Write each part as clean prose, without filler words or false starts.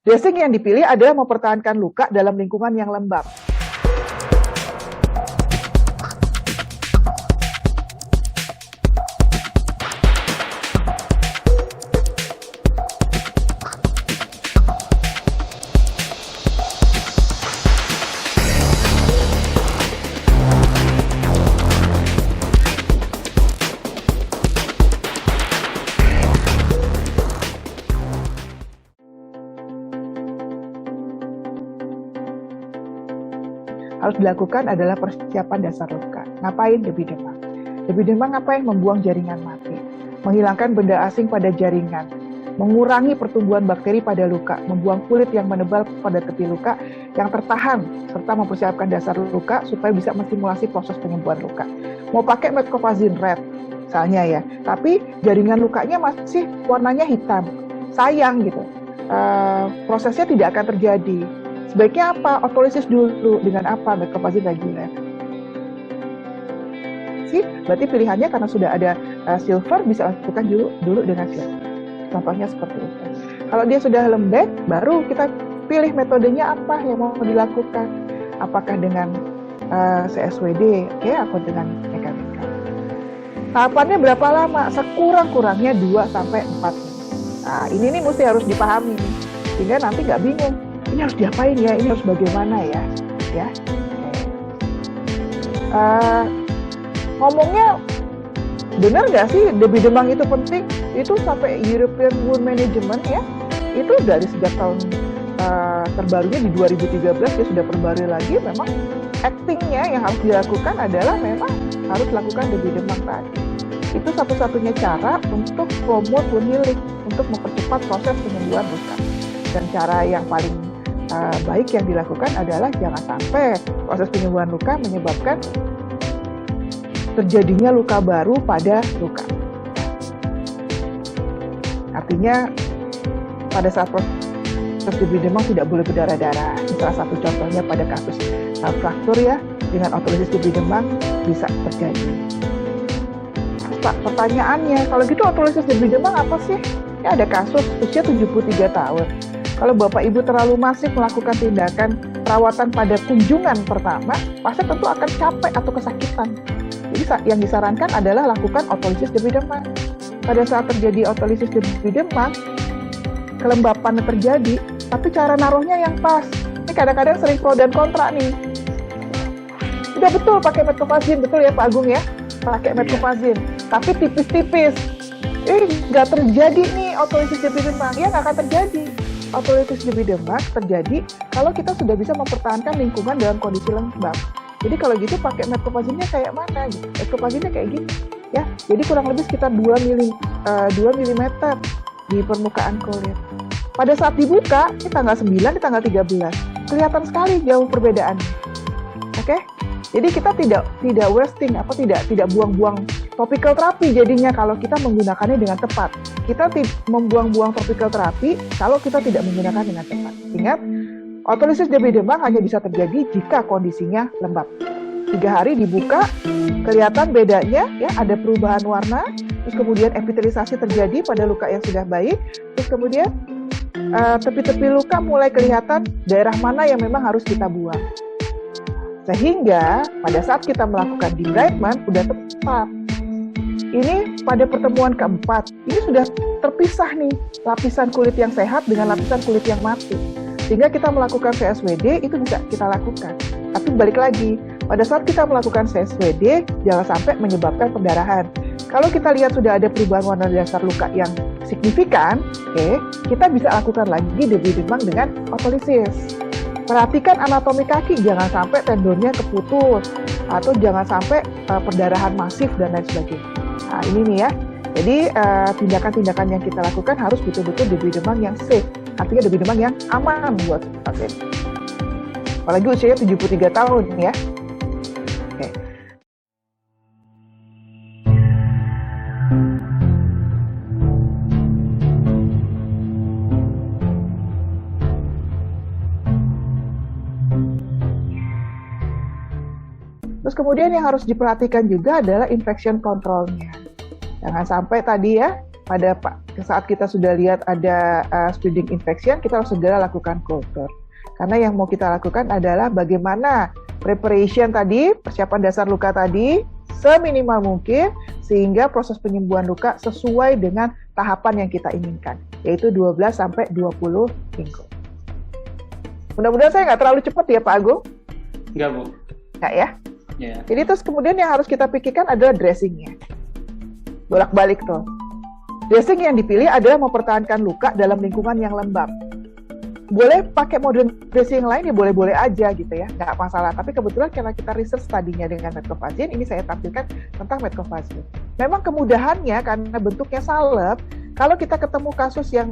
Dressing yang dipilih adalah mempertahankan luka dalam lingkungan yang lembab. Harus dilakukan adalah persiapan dasar luka. Ngapain? Debi demam. Debi demam ngapain? Membuang jaringan mati, menghilangkan benda asing pada jaringan, mengurangi pertumbuhan bakteri pada luka, membuang kulit yang menebal pada tepi luka yang tertahan, serta mempersiapkan dasar luka supaya bisa menstimulasi proses penyembuhan luka. Mau pakai metcopazine red, misalnya ya, tapi jaringan lukanya masih warnanya hitam, sayang gitu. Prosesnya tidak akan terjadi. Sebaiknya apa? Otolisis dulu. Dengan apa? Metcopazine reguler. Berarti pilihannya karena sudah ada silver, bisa lakukan dulu dengan silver. Contohnya seperti itu. Kalau dia sudah lembek, baru kita pilih metodenya apa yang mau dilakukan. Apakah dengan CSWD, atau dengan mekanikal. Tahapannya berapa lama? Sekurang-kurangnya 2-4 menit. Nah, ini mesti harus dipahami, sehingga nanti nggak bingung. Ini harus diapain ya? Ini harus bagaimana ya? Ngomongnya benar nggak sih debi demam itu penting? Itu sampai European Wound Management ya, itu dari sejak tahun terbarunya di 2013 dia sudah perbarui lagi. Memang actingnya yang harus dilakukan adalah memang harus lakukan debi demam tadi. Itu satu-satunya cara untuk promote wound healing, untuk mempercepat proses penyembuhan luka. Dan cara yang paling baik yang dilakukan adalah jangan sampai proses penyembuhan luka menyebabkan terjadinya luka baru pada luka. Artinya pada saat proses debi demam tidak boleh berdarah-darah. Salah satu contohnya pada kasus fraktur ya, dengan otolisis debi demam bisa terjadi. Pertanyaannya, kalau gitu otolisis debi demam apa sih? Ya, ada kasus usia 73 tahun. Kalau Bapak Ibu terlalu masif melakukan tindakan perawatan pada kunjungan pertama, pasien tentu akan capek atau kesakitan. Jadi yang disarankan adalah lakukan otolisis debi demam. Pada saat terjadi otolisis debi demam, kelembapan terjadi, tapi cara naruhnya yang pas. Ini kadang-kadang sering pro dan kontra nih. Udah betul pakai metcopazine, betul ya Pak Agung ya? Pakai metcopazine, tapi tipis-tipis. Nggak terjadi nih otolisis debi demam. Ya nggak akan terjadi. Otolisis debi demam terjadi kalau kita sudah bisa mempertahankan lingkungan dalam kondisi lembab. Jadi kalau gitu pakai metcopazine-nya kayak mana? Metcopazine-nya kayak gini, ya. Jadi kurang lebih sekitar 2 mm di permukaan kulit. Pada saat dibuka, ini tanggal 9, di tanggal 13, kelihatan sekali jauh perbedaannya. Oke? Jadi kita tidak wasting, tidak buang-buang topical terapi jadinya kalau kita menggunakannya dengan tepat. Kita membuang-buang topical terapi kalau kita tidak menggunakan dengan tepat. Ingat, otolisis debi demam hanya bisa terjadi jika kondisinya lembab. 3 hari dibuka, kelihatan bedanya, ya, ada perubahan warna, terus kemudian epitelisasi terjadi pada luka yang sudah baik, terus kemudian tepi-tepi luka mulai kelihatan daerah mana yang memang harus kita buang. Sehingga pada saat kita melakukan debridement udah tepat. Ini pada pertemuan keempat, ini sudah terpisah nih lapisan kulit yang sehat dengan lapisan kulit yang mati. Sehingga kita melakukan CSWD itu bisa kita lakukan. Tapi balik lagi, pada saat kita melakukan CSWD jangan sampai menyebabkan pendarahan. Kalau kita lihat sudah ada perubahan warna dasar luka yang signifikan, kita bisa lakukan lagi debi demam dengan otolisis. Perhatikan anatomi kaki, jangan sampai tendonnya keputus atau jangan sampai perdarahan masif dan lain sebagainya. Nah ini nih ya, jadi tindakan-tindakan yang kita lakukan harus betul-betul debi demam yang safe, artinya debi demam yang aman buat pasien. Apalagi usianya 73 tahun ya. Oke. Terus kemudian yang harus diperhatikan juga adalah infection control-nya. Jangan sampai tadi ya, pada saat kita sudah lihat ada spreading infection, kita harus segera lakukan culture. Karena yang mau kita lakukan adalah bagaimana preparation tadi, persiapan dasar luka tadi, seminimal mungkin, sehingga proses penyembuhan luka sesuai dengan tahapan yang kita inginkan, yaitu 12-20 minggu. Mudah-mudahan saya nggak terlalu cepat ya Pak Agung? Nggak, Bu. Nggak ya? Yeah. Jadi terus kemudian yang harus kita pikirkan adalah dressingnya. Bolak-balik tuh. Dressing yang dipilih adalah mempertahankan luka dalam lingkungan yang lembab. Boleh pakai modern dressing yang lain ya boleh-boleh aja gitu ya, nggak masalah. Tapi kebetulan karena kita research tadinya dengan metcofazine, ini saya tampilkan tentang metcofazine. Memang kemudahannya karena bentuknya salep, kalau kita ketemu kasus yang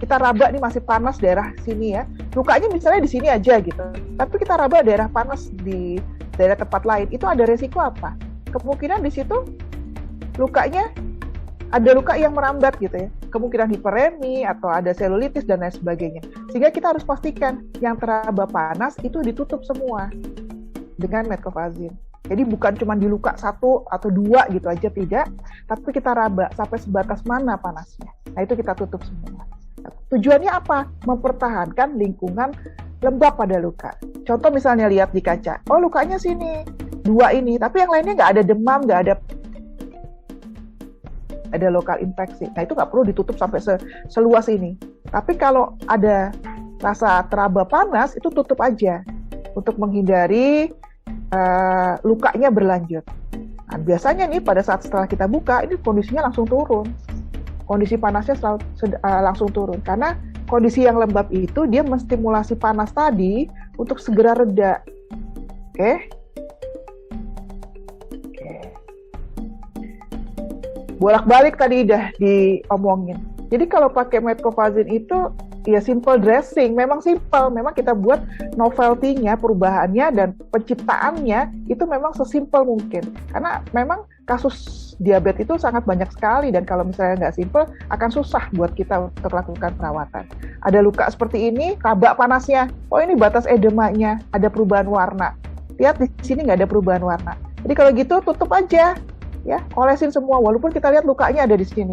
kita raba nih masih panas daerah sini ya, lukanya misalnya di sini aja gitu, tapi kita raba daerah panas di daerah tempat lain, itu ada resiko apa? Kemungkinan di situ lukanya ada luka yang merambat gitu ya, kemungkinan hiperemi atau ada selulitis dan lain sebagainya. Sehingga kita harus pastikan yang teraba panas itu ditutup semua dengan metcofazine. Jadi bukan cuma di luka 1 atau 2 gitu aja, tidak, tapi kita raba sampai sebatas mana panasnya. Nah itu kita tutup semua. Tujuannya apa? Mempertahankan lingkungan lembab pada luka. Contoh misalnya lihat di kaca, oh lukanya sini, 2 ini, tapi yang lainnya nggak ada demam, nggak ada lokal infeksi. Nah itu nggak perlu ditutup sampai seluas ini. Tapi kalau ada rasa teraba panas, itu tutup aja untuk menghindari lukanya berlanjut. Nah, biasanya nih pada saat setelah kita buka, ini kondisinya langsung turun. Kondisi panasnya langsung turun. Karena kondisi yang lembab itu dia menstimulasi panas tadi untuk segera reda. Oke? Bolak-balik tadi udah diomongin. Jadi kalau pakai metcofazine itu ya simple dressing, memang simple, memang kita buat novelty-nya, perubahannya dan penciptaannya itu memang sesimpel mungkin. Karena memang kasus diabetes itu sangat banyak sekali dan kalau misalnya nggak simple akan susah buat kita untuk lakukan perawatan. Ada luka seperti ini, raba panasnya, oh ini batas edemanya, ada perubahan warna. Lihat di sini nggak ada perubahan warna. Jadi kalau gitu tutup aja. Ya, olesin semua walaupun kita lihat lukanya ada di sini.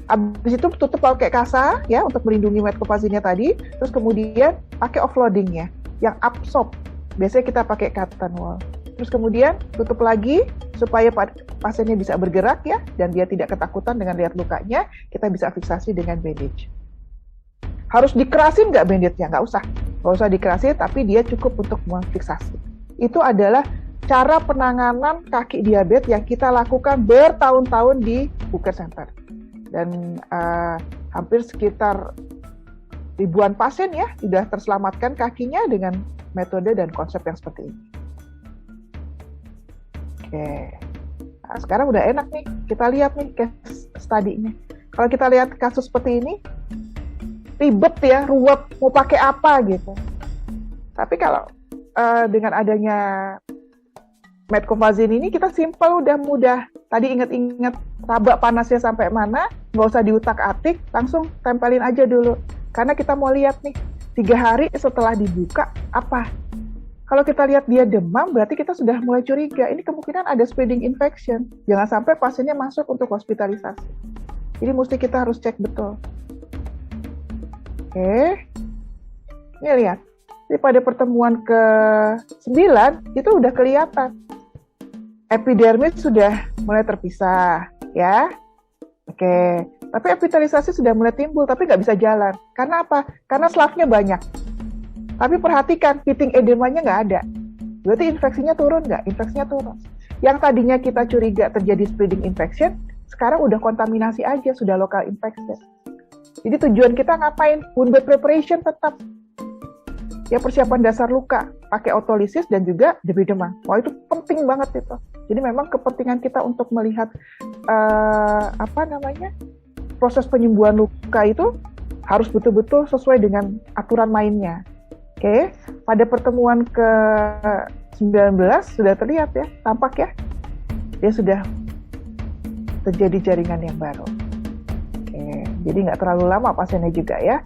Habis itu tutup pakai kasa ya untuk melindungi metcofazine-nya tadi, terus kemudian pakai offloading-nya yang absorb. Biasanya kita pakai cotton wool. Terus kemudian tutup lagi supaya pasiennya bisa bergerak ya dan dia tidak ketakutan dengan lihat lukanya, kita bisa fiksasi dengan bandage. Harus dikerasin nggak bandage-nya? Nggak usah dikerasin, tapi dia cukup untuk memfiksasi. Itu adalah cara penanganan kaki diabetes yang kita lakukan bertahun-tahun di Buker Center. Dan hampir sekitar ribuan pasien ya sudah terselamatkan kakinya dengan metode dan konsep yang seperti ini. Oke, nah, sekarang udah enak nih, kita lihat nih case study-nya. Kalau kita lihat kasus seperti ini, ribet ya, ruwet, mau pakai apa gitu. Tapi kalau dengan adanya metcofazine ini kita simple, udah mudah. Tadi ingat-ingat raba panasnya sampai mana, nggak usah diutak-atik, langsung tempelin aja dulu. Karena kita mau lihat nih, 3 hari setelah dibuka, apa? Kalau kita lihat dia demam, berarti kita sudah mulai curiga. Ini kemungkinan ada spreading infection. Jangan sampai pasiennya masuk untuk hospitalisasi. Jadi mesti kita harus cek betul. Oke. Ini lihat. Jadi pada pertemuan ke-9, itu udah kelihatan. Epidermis sudah mulai terpisah, ya. Oke, tapi epitelisasi sudah mulai timbul, tapi nggak bisa jalan. Karena apa? Karena slafnya banyak. Tapi perhatikan, pitting edemanya nggak ada. Berarti infeksinya turun nggak? Infeksinya turun. Yang tadinya kita curiga terjadi spreading infection, sekarang udah kontaminasi aja, sudah local infection. Jadi tujuan kita ngapain? Wound bed preparation tetap. Ya persiapan dasar luka, pakai otolisis dan juga debridement. Wah itu penting banget itu. Jadi memang kepentingan kita untuk melihat proses penyembuhan luka itu harus betul-betul sesuai dengan aturan mainnya. Oke, pada pertemuan ke-19 sudah terlihat ya, tampak ya, dia sudah terjadi jaringan yang baru. Oke, jadi nggak terlalu lama pasiennya juga ya.